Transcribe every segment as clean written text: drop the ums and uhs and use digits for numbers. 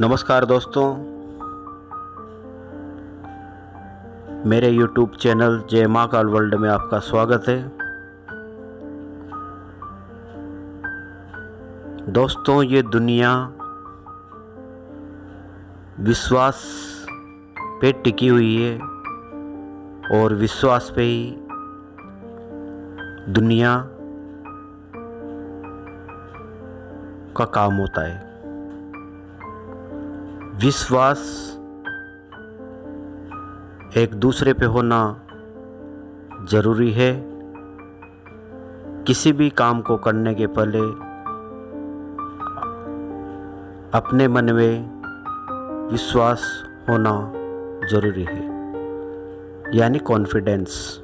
नमस्कार दोस्तों, मेरे YouTube चैनल जय महाकाल वर्ल्ड में आपका स्वागत है। दोस्तों, ये दुनिया विश्वास पे टिकी हुई है और विश्वास पे ही दुनिया का काम होता है। विश्वास एक दूसरे पे होना ज़रूरी है। किसी भी काम को करने के पहले अपने मन में विश्वास होना ज़रूरी है, यानी कॉन्फिडेंस।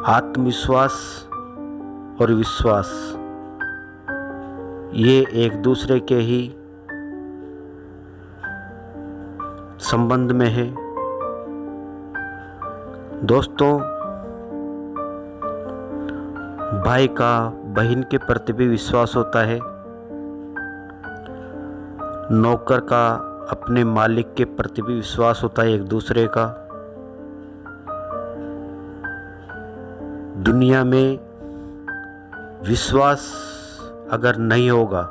आत्मविश्वास और विश्वास ये एक दूसरे के ही संबंध में है। दोस्तों, भाई का बहन के प्रति भी विश्वास होता है। नौकर का अपने मालिक के प्रति भी विश्वास होता है एक दूसरे का। दुनिया में विश्वास अगर नहीं होगा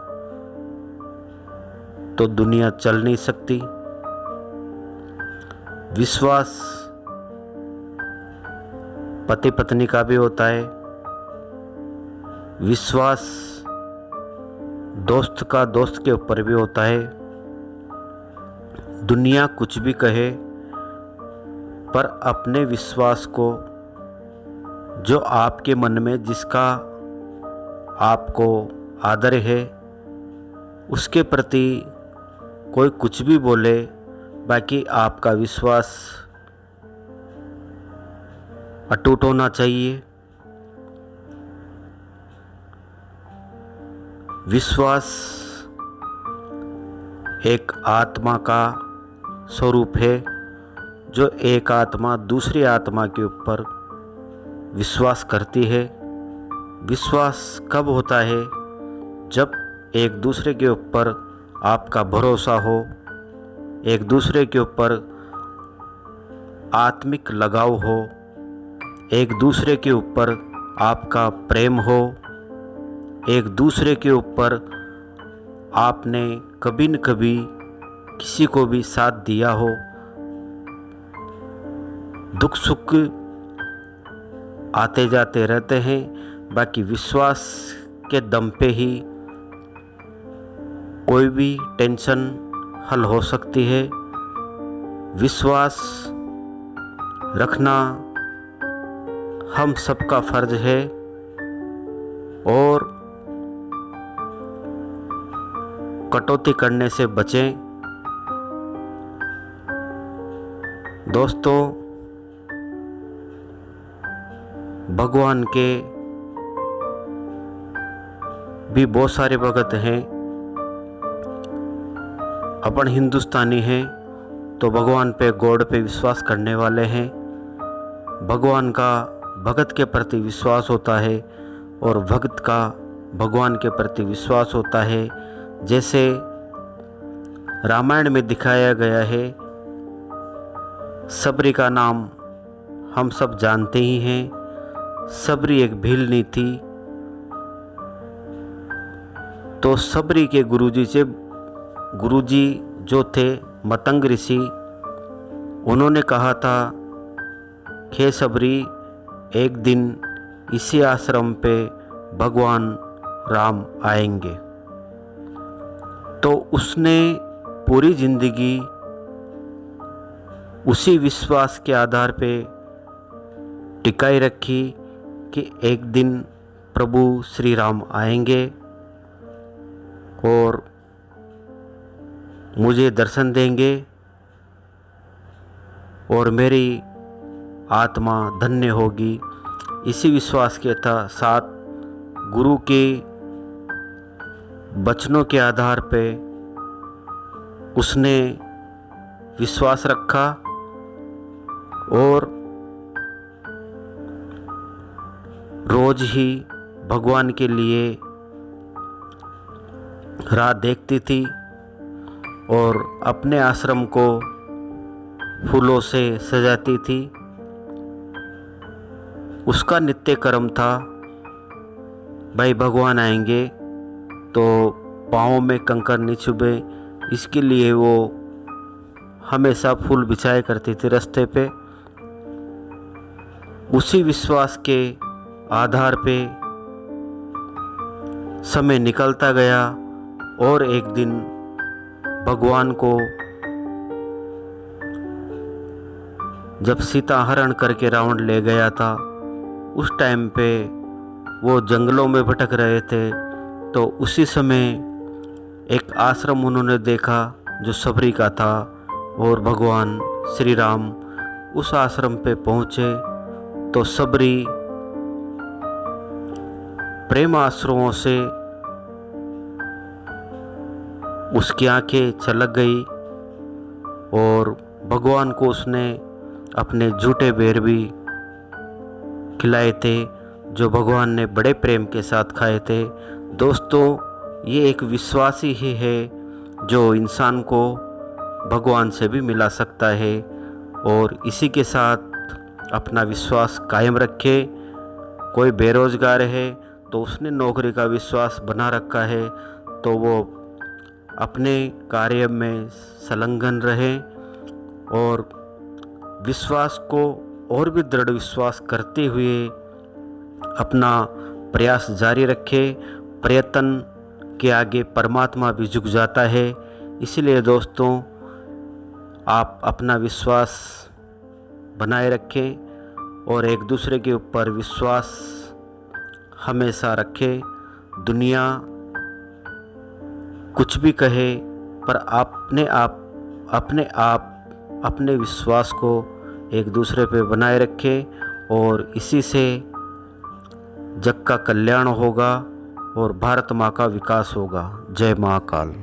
तो दुनिया चल नहीं सकती। विश्वास पति पत्नी का भी होता है। विश्वास दोस्त का दोस्त के ऊपर भी होता है। दुनिया कुछ भी कहे, पर अपने विश्वास को, जो आपके मन में जिसका आपको आदर है, उसके प्रति कोई कुछ भी बोले, बाकी आपका विश्वास अटूट होना चाहिए। विश्वास एक आत्मा का स्वरूप है, जो एक आत्मा दूसरी आत्मा के ऊपर विश्वास करती है। विश्वास कब होता है? जब एक दूसरे के ऊपर आपका भरोसा हो, एक दूसरे के ऊपर आत्मिक लगाव हो, एक दूसरे के ऊपर आपका प्रेम हो, एक दूसरे के ऊपर आपने कभी न कभी किसी को भी साथ दिया हो। दुख सुख आते जाते रहते हैं, बाकी विश्वास के दम पे ही कोई भी टेंशन हल हो सकती है। विश्वास रखना हम सबका फर्ज है और कटौती करने से बचें। दोस्तों, भगवान के भी बहुत सारे भगत हैं। अपन हिंदुस्तानी हैं तो भगवान पे, गॉड पे विश्वास करने वाले हैं। भगवान का भगत के प्रति विश्वास होता है और भगत का भगवान के प्रति विश्वास होता है। जैसे रामायण में दिखाया गया है, सबरी का नाम हम सब जानते ही हैं। सबरी एक भीलनी थी, तो सबरी के गुरुजी जो थे मतंग ऋषि, उन्होंने कहा था कि सबरी, एक दिन इसी आश्रम पे भगवान राम आएंगे। तो उसने पूरी जिंदगी उसी विश्वास के आधार पे टिकाई रखी कि एक दिन प्रभु श्री राम आएंगे और मुझे दर्शन देंगे और मेरी आत्मा धन्य होगी। इसी विश्वास के साथ गुरु के वचनों के आधार पे उसने विश्वास रखा और रोज ही भगवान के लिए राह देखती थी और अपने आश्रम को फूलों से सजाती थी। उसका नित्य कर्म था, भाई भगवान आएंगे तो पाँव में कंकर नहीं चुभे, इसके लिए वो हमेशा फूल बिछाया करती थी रास्ते पे। उसी विश्वास के आधार पे समय निकलता गया और एक दिन भगवान को जब सीता हरण करके रावण ले गया था, उस टाइम पे वो जंगलों में भटक रहे थे, तो उसी समय एक आश्रम उन्होंने देखा जो सबरी का था, और भगवान श्री राम उस आश्रम पे पहुँचे तो सबरी प्रेम आश्रुओं से उसकी आंखें छलक गई और भगवान को उसने अपने झूठे बेर भी खिलाए थे, जो भगवान ने बड़े प्रेम के साथ खाए थे। दोस्तों, ये एक विश्वासी ही है जो इंसान को भगवान से भी मिला सकता है, और इसी के साथ अपना विश्वास कायम रखे। कोई बेरोजगार है तो उसने नौकरी का विश्वास बना रखा है, तो वो अपने कार्य में संलग्न रहे और विश्वास को और भी दृढ़ विश्वास करते हुए अपना प्रयास जारी रखे। प्रयत्न के आगे परमात्मा भी झुक जाता है। इसलिए दोस्तों, आप अपना विश्वास बनाए रखें और एक दूसरे के ऊपर विश्वास हमेशा रखें। दुनिया कुछ भी कहे, पर अपने विश्वास को एक दूसरे पे बनाए रखें, और इसी से जग का कल्याण होगा और भारत माँ का विकास होगा। जय महाकाल।